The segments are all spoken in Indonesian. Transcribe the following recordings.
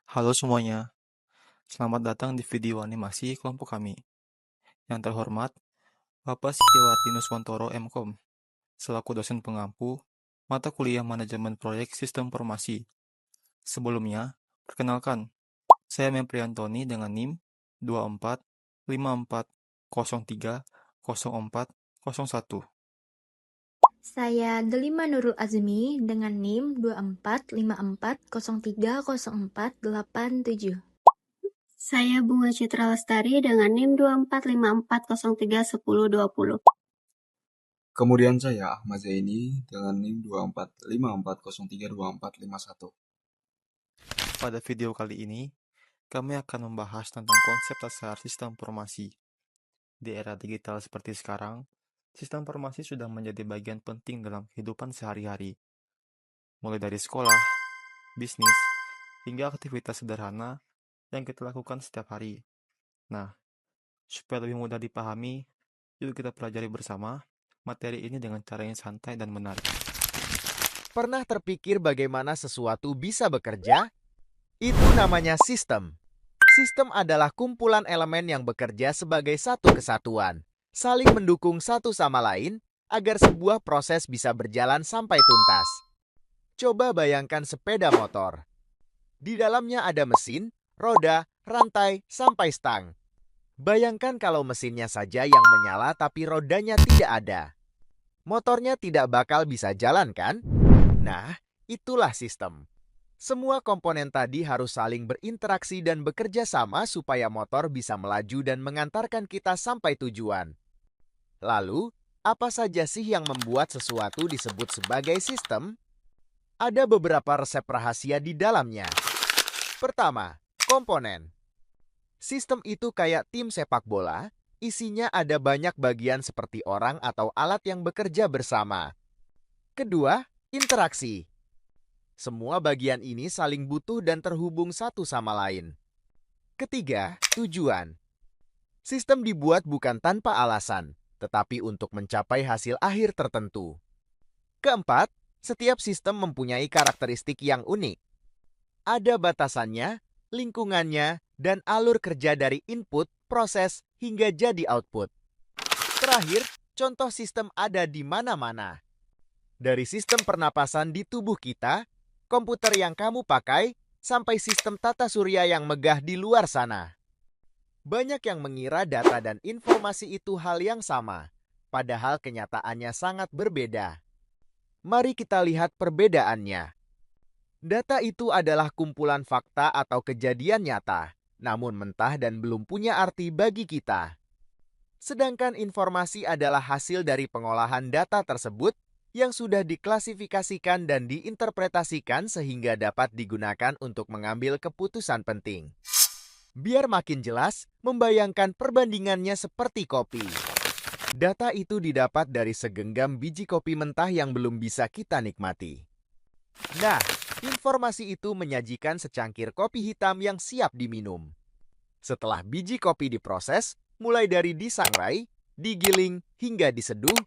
Halo semuanya, selamat datang di video animasi kelompok kami. Yang terhormat, Bapak Setiawardi Nuswantoro MKOM, selaku dosen pengampu mata kuliah Manajemen Proyek Sistem Informasi. Sebelumnya, perkenalkan, saya Mempriantoni dengan NIM 2454030401. Saya Delima Nurul Azmi dengan NIM 2454030487. Saya Bunga Citra Lestari dengan NIM 2454031020. Kemudian saya Ahmad Zaini dengan NIM 2454032451. Pada video kali ini, kami akan membahas tentang konsep dasar sistem informasi. Di era digital seperti sekarang, sistem informasi sudah menjadi bagian penting dalam kehidupan sehari-hari, mulai dari sekolah, bisnis, hingga aktivitas sederhana yang kita lakukan setiap hari. Nah, supaya lebih mudah dipahami, yuk kita pelajari bersama materi ini dengan cara yang santai dan menarik. Pernah terpikir bagaimana sesuatu bisa bekerja? Itu namanya sistem. Sistem adalah kumpulan elemen yang bekerja sebagai satu kesatuan, saling mendukung satu sama lain agar sebuah proses bisa berjalan sampai tuntas. Coba bayangkan sepeda motor. Di dalamnya ada mesin, roda, rantai, sampai stang. Bayangkan kalau mesinnya saja yang menyala tapi rodanya tidak ada. Motornya tidak bakal bisa jalan, kan? Nah, itulah sistem. Semua komponen tadi harus saling berinteraksi dan bekerja sama supaya motor bisa melaju dan mengantarkan kita sampai tujuan. Lalu, apa saja sih yang membuat sesuatu disebut sebagai sistem? Ada beberapa resep rahasia di dalamnya. Pertama, komponen. Sistem itu kayak tim sepak bola, isinya ada banyak bagian seperti orang atau alat yang bekerja bersama. Kedua, interaksi. Semua bagian ini saling butuh dan terhubung satu sama lain. Ketiga, tujuan. Sistem dibuat bukan tanpa alasan, tetapi untuk mencapai hasil akhir tertentu. Keempat, setiap sistem mempunyai karakteristik yang unik. Ada batasannya, lingkungannya, dan alur kerja dari input, proses, hingga jadi output. Terakhir, contoh sistem ada di mana-mana. Dari sistem pernapasan di tubuh kita, komputer yang kamu pakai, sampai sistem tata surya yang megah di luar sana. Banyak yang mengira data dan informasi itu hal yang sama, padahal kenyataannya sangat berbeda. Mari kita lihat perbedaannya. Data itu adalah kumpulan fakta atau kejadian nyata, namun mentah dan belum punya arti bagi kita. Sedangkan informasi adalah hasil dari pengolahan data tersebut yang sudah diklasifikasikan dan diinterpretasikan sehingga dapat digunakan untuk mengambil keputusan penting. Biar makin jelas, membayangkan perbandingannya seperti kopi. Data itu didapat dari segenggam biji kopi mentah yang belum bisa kita nikmati. Nah, informasi itu menyajikan secangkir kopi hitam yang siap diminum. Setelah biji kopi diproses, mulai dari disangrai, digiling, hingga diseduh,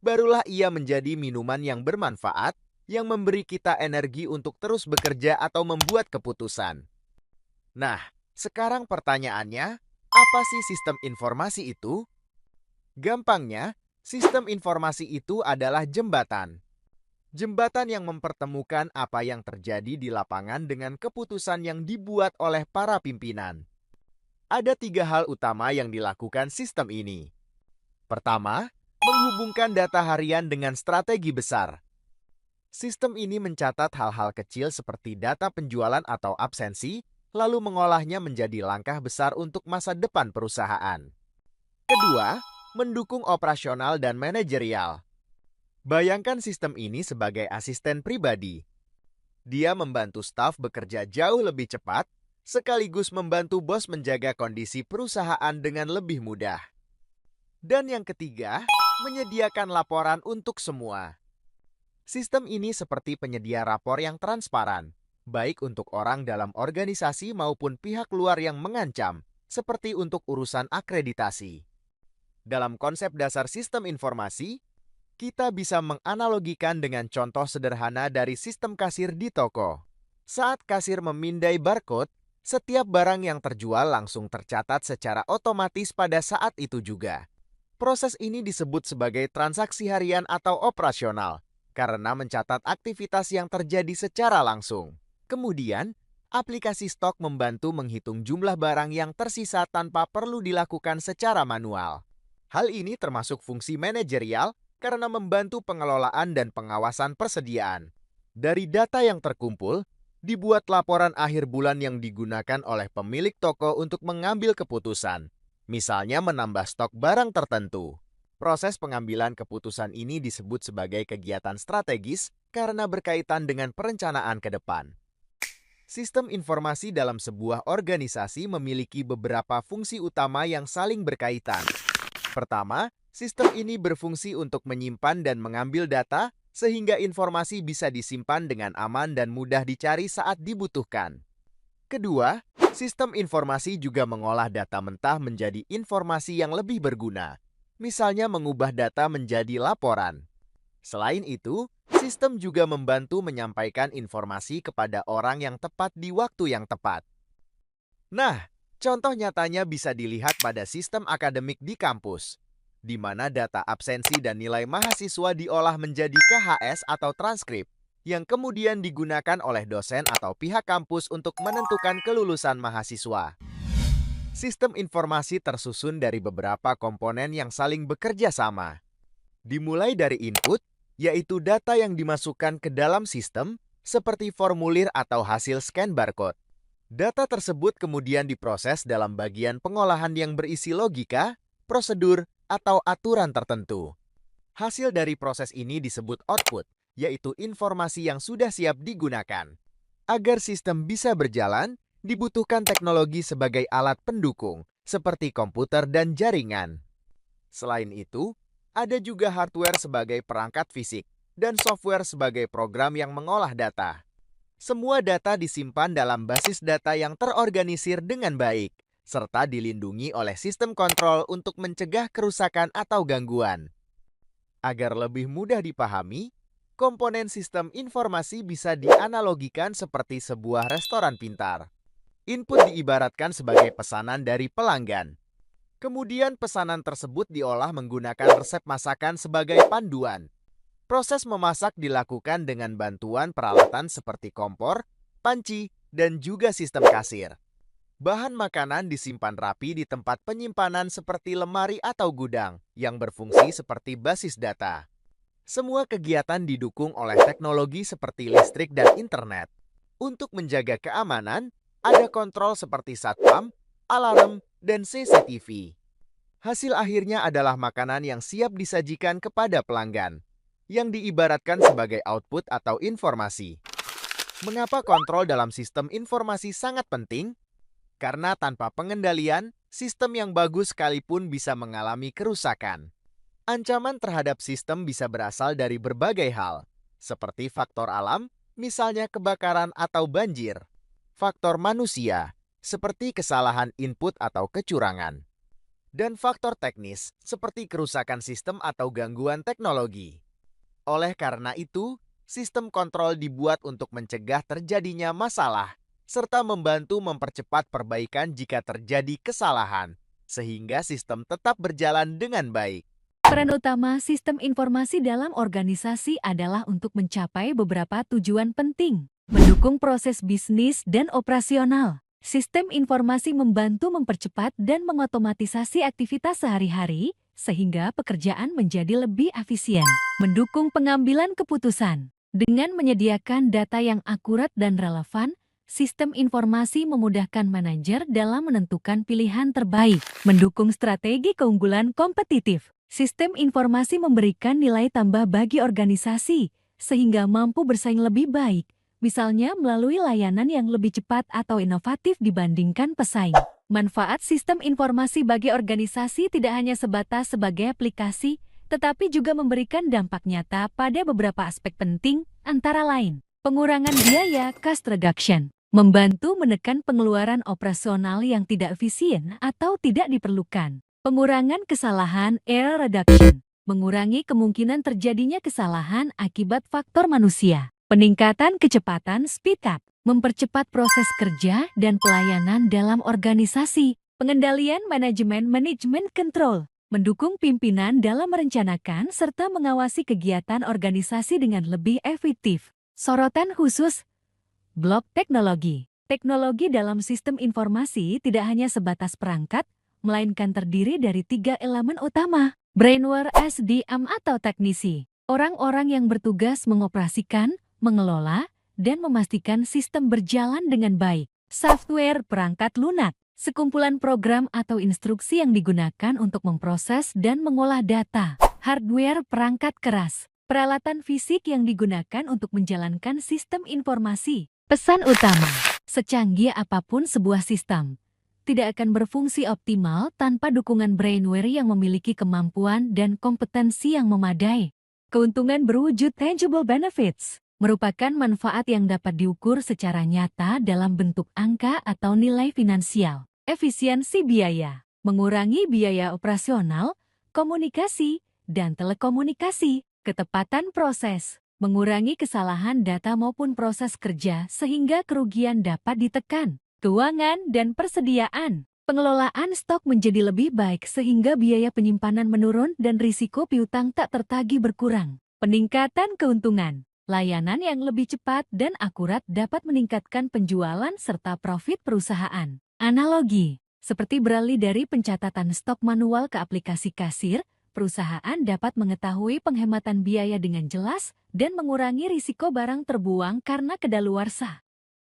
barulah ia menjadi minuman yang bermanfaat, yang memberi kita energi untuk terus bekerja atau membuat keputusan. Nah, sekarang pertanyaannya, apa sih sistem informasi itu? Gampangnya, sistem informasi itu adalah jembatan. Jembatan yang mempertemukan apa yang terjadi di lapangan dengan keputusan yang dibuat oleh para pimpinan. Ada 3 hal utama yang dilakukan sistem ini. Pertama, menghubungkan data harian dengan strategi besar. Sistem ini mencatat hal-hal kecil seperti data penjualan atau absensi, lalu mengolahnya menjadi langkah besar untuk masa depan perusahaan. Kedua, mendukung operasional dan manajerial. Bayangkan sistem ini sebagai asisten pribadi. Dia membantu staf bekerja jauh lebih cepat, sekaligus membantu bos menjaga kondisi perusahaan dengan lebih mudah. Dan yang ketiga, menyediakan laporan untuk semua. Sistem ini seperti penyedia rapor yang transparan, baik untuk orang dalam organisasi maupun pihak luar yang mengancam, seperti untuk urusan akreditasi. Dalam konsep dasar sistem informasi, kita bisa menganalogikan dengan contoh sederhana dari sistem kasir di toko. Saat kasir memindai barcode, Setiap barang yang terjual langsung tercatat secara otomatis pada saat itu juga. Proses ini disebut sebagai transaksi harian atau operasional karena mencatat aktivitas yang terjadi secara langsung. Kemudian, aplikasi stok membantu menghitung jumlah barang yang tersisa tanpa perlu dilakukan secara manual. Hal ini termasuk fungsi manajerial karena membantu pengelolaan dan pengawasan persediaan. Dari data yang terkumpul, dibuat laporan akhir bulan yang digunakan oleh pemilik toko untuk mengambil keputusan, misalnya menambah stok barang tertentu. Proses pengambilan keputusan ini disebut sebagai kegiatan strategis karena berkaitan dengan perencanaan ke depan. Sistem informasi dalam sebuah organisasi memiliki beberapa fungsi utama yang saling berkaitan. Pertama, sistem ini berfungsi untuk menyimpan dan mengambil data sehingga informasi bisa disimpan dengan aman dan mudah dicari saat dibutuhkan. Kedua, sistem informasi juga mengolah data mentah menjadi informasi yang lebih berguna, misalnya mengubah data menjadi laporan. Selain itu, sistem juga membantu menyampaikan informasi kepada orang yang tepat di waktu yang tepat. Nah, contoh nyatanya bisa dilihat pada sistem akademik di kampus, di mana data absensi dan nilai mahasiswa diolah menjadi KHS atau transkrip, yang kemudian digunakan oleh dosen atau pihak kampus untuk menentukan kelulusan mahasiswa. Sistem informasi tersusun dari beberapa komponen yang saling bekerja sama. Dimulai dari input, yaitu data yang dimasukkan ke dalam sistem, seperti formulir atau hasil scan barcode. Data tersebut kemudian diproses dalam bagian pengolahan yang berisi logika, prosedur, atau aturan tertentu. Hasil dari proses ini disebut output, yaitu informasi yang sudah siap digunakan. Agar sistem bisa berjalan, dibutuhkan teknologi sebagai alat pendukung, seperti komputer dan jaringan. Selain itu, ada juga hardware sebagai perangkat fisik, dan software sebagai program yang mengolah data. Semua data disimpan dalam basis data yang terorganisir dengan baik, serta dilindungi oleh sistem kontrol untuk mencegah kerusakan atau gangguan. Agar lebih mudah dipahami, komponen sistem informasi bisa dianalogikan seperti sebuah restoran pintar. Input diibaratkan sebagai pesanan dari pelanggan. Kemudian pesanan tersebut diolah menggunakan resep masakan sebagai panduan. Proses memasak dilakukan dengan bantuan peralatan seperti kompor, panci, dan juga sistem kasir. Bahan makanan disimpan rapi di tempat penyimpanan seperti lemari atau gudang yang berfungsi seperti basis data. Semua kegiatan didukung oleh teknologi seperti listrik dan internet. Untuk menjaga keamanan, ada kontrol seperti satpam, alarm, dan CCTV. Hasil akhirnya adalah makanan yang siap disajikan kepada pelanggan, yang diibaratkan sebagai output atau informasi. Mengapa kontrol dalam sistem informasi sangat penting? Karena tanpa pengendalian, sistem yang bagus sekalipun bisa mengalami kerusakan. Ancaman terhadap sistem bisa berasal dari berbagai hal, seperti faktor alam, misalnya kebakaran atau banjir. Faktor manusia, seperti kesalahan input atau kecurangan. Dan faktor teknis, seperti kerusakan sistem atau gangguan teknologi. Oleh karena itu, sistem kontrol dibuat untuk mencegah terjadinya masalah, serta membantu mempercepat perbaikan jika terjadi kesalahan, sehingga sistem tetap berjalan dengan baik. Peran utama sistem informasi dalam organisasi adalah untuk mencapai beberapa tujuan penting. Mendukung proses bisnis dan operasional. Sistem informasi membantu mempercepat dan mengotomatisasi aktivitas sehari-hari, sehingga pekerjaan menjadi lebih efisien. Mendukung pengambilan keputusan. Dengan menyediakan data yang akurat dan relevan, sistem informasi memudahkan manajer dalam menentukan pilihan terbaik. Mendukung strategi keunggulan kompetitif. Sistem informasi memberikan nilai tambah bagi organisasi, sehingga mampu bersaing lebih baik, misalnya melalui layanan yang lebih cepat atau inovatif dibandingkan pesaing. Manfaat sistem informasi bagi organisasi tidak hanya sebatas sebagai aplikasi, tetapi juga memberikan dampak nyata pada beberapa aspek penting, antara lain, pengurangan biaya cost reduction, membantu menekan pengeluaran operasional yang tidak efisien atau tidak diperlukan. Pengurangan kesalahan error reduction, mengurangi kemungkinan terjadinya kesalahan akibat faktor manusia. Peningkatan kecepatan speed up, mempercepat proses kerja dan pelayanan dalam organisasi, pengendalian manajemen control, mendukung pimpinan dalam merencanakan serta mengawasi kegiatan organisasi dengan lebih efektif. Sorotan khusus, blok teknologi. Teknologi dalam sistem informasi tidak hanya sebatas perangkat, melainkan terdiri dari 3 elemen utama. Brainware SDM atau teknisi, orang-orang yang bertugas mengoperasikan, mengelola, dan memastikan sistem berjalan dengan baik. Software perangkat lunak, sekumpulan program atau instruksi yang digunakan untuk memproses dan mengolah data. Hardware perangkat keras, peralatan fisik yang digunakan untuk menjalankan sistem informasi. Pesan utama, secanggih apapun sebuah sistem, tidak akan berfungsi optimal tanpa dukungan brainware yang memiliki kemampuan dan kompetensi yang memadai. Keuntungan berwujud tangible benefits, merupakan manfaat yang dapat diukur secara nyata dalam bentuk angka atau nilai finansial. Efisiensi biaya, mengurangi biaya operasional, komunikasi, dan telekomunikasi. Ketepatan proses, mengurangi kesalahan data maupun proses kerja sehingga kerugian dapat ditekan. Keuangan dan persediaan, pengelolaan stok menjadi lebih baik sehingga biaya penyimpanan menurun dan risiko piutang tak tertagih berkurang. Peningkatan keuntungan, layanan yang lebih cepat dan akurat dapat meningkatkan penjualan serta profit perusahaan. Analogi, seperti beralih dari pencatatan stok manual ke aplikasi kasir, perusahaan dapat mengetahui penghematan biaya dengan jelas dan mengurangi risiko barang terbuang karena kedaluarsa.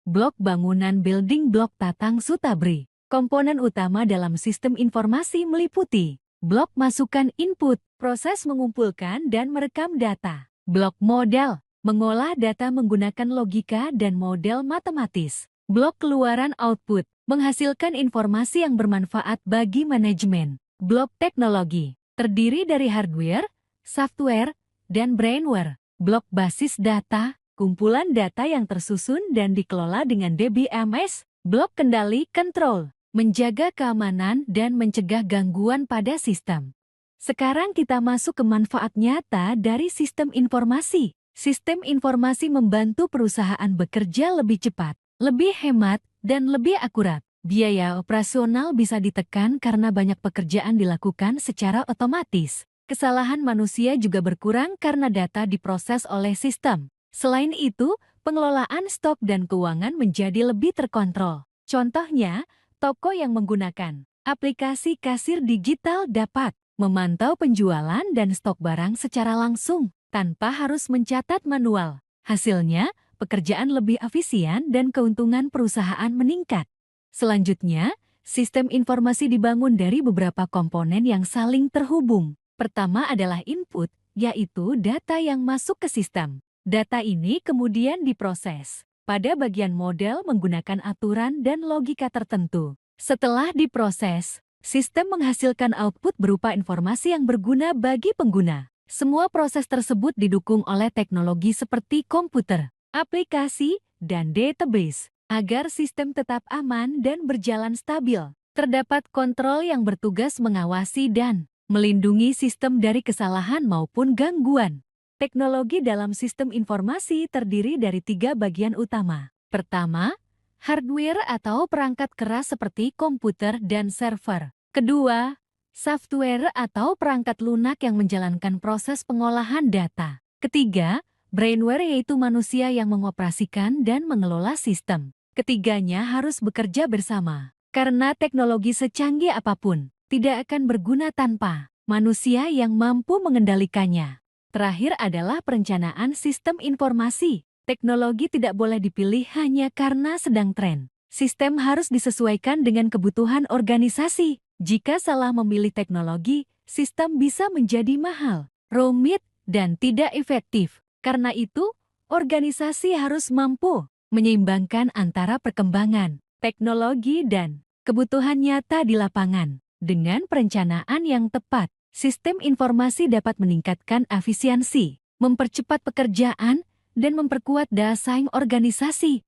Blok bangunan building block Tatang Sutabri. Komponen utama dalam sistem informasi meliputi blok masukan input, proses mengumpulkan dan merekam data. Blok modal, mengolah data menggunakan logika dan model matematis. Blok keluaran output, menghasilkan informasi yang bermanfaat bagi manajemen. Blok teknologi, terdiri dari hardware, software, dan brainware. Blok basis data, kumpulan data yang tersusun dan dikelola dengan DBMS. Blok kendali control, menjaga keamanan dan mencegah gangguan pada sistem. Sekarang kita masuk ke manfaat nyata dari sistem informasi. Sistem informasi membantu perusahaan bekerja lebih cepat, lebih hemat, dan lebih akurat. Biaya operasional bisa ditekan karena banyak pekerjaan dilakukan secara otomatis. Kesalahan manusia juga berkurang karena data diproses oleh sistem. Selain itu, pengelolaan stok dan keuangan menjadi lebih terkontrol. Contohnya, toko yang menggunakan aplikasi kasir digital dapat memantau penjualan dan stok barang secara langsung tanpa harus mencatat manual. Hasilnya, pekerjaan lebih efisien dan keuntungan perusahaan meningkat. Selanjutnya, sistem informasi dibangun dari beberapa komponen yang saling terhubung. Pertama adalah input, yaitu data yang masuk ke sistem. Data ini kemudian diproses pada bagian model menggunakan aturan dan logika tertentu. Setelah diproses, sistem menghasilkan output berupa informasi yang berguna bagi pengguna. Semua proses tersebut didukung oleh teknologi seperti komputer, aplikasi, dan database. Agar sistem tetap aman dan berjalan stabil, terdapat kontrol yang bertugas mengawasi dan melindungi sistem dari kesalahan maupun gangguan. Teknologi dalam sistem informasi terdiri dari 3 bagian utama. Pertama, hardware atau perangkat keras seperti komputer dan server. Kedua, software atau perangkat lunak yang menjalankan proses pengolahan data. Ketiga, brainware yaitu manusia yang mengoperasikan dan mengelola sistem. Ketiganya harus bekerja bersama, karena teknologi secanggih apapun tidak akan berguna tanpa manusia yang mampu mengendalikannya. Terakhir adalah perencanaan sistem informasi. Teknologi tidak boleh dipilih hanya karena sedang tren. Sistem harus disesuaikan dengan kebutuhan organisasi. Jika salah memilih teknologi, sistem bisa menjadi mahal, rumit, dan tidak efektif. Karena itu, organisasi harus mampu menyeimbangkan antara perkembangan, teknologi, dan kebutuhan nyata di lapangan. Dengan perencanaan yang tepat, sistem informasi dapat meningkatkan efisiensi, mempercepat pekerjaan, dan memperkuat daya saing organisasi.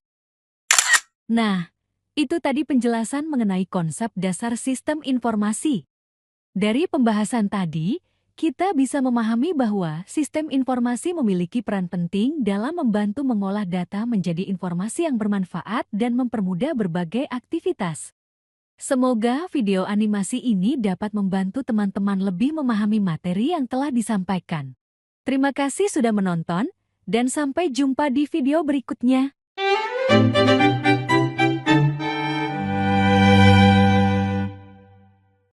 Nah, itu tadi penjelasan mengenai konsep dasar sistem informasi. Dari pembahasan tadi, kita bisa memahami bahwa sistem informasi memiliki peran penting dalam membantu mengolah data menjadi informasi yang bermanfaat dan mempermudah berbagai aktivitas. Semoga video animasi ini dapat membantu teman-teman lebih memahami materi yang telah disampaikan. Terima kasih sudah menonton, dan sampai jumpa di video berikutnya.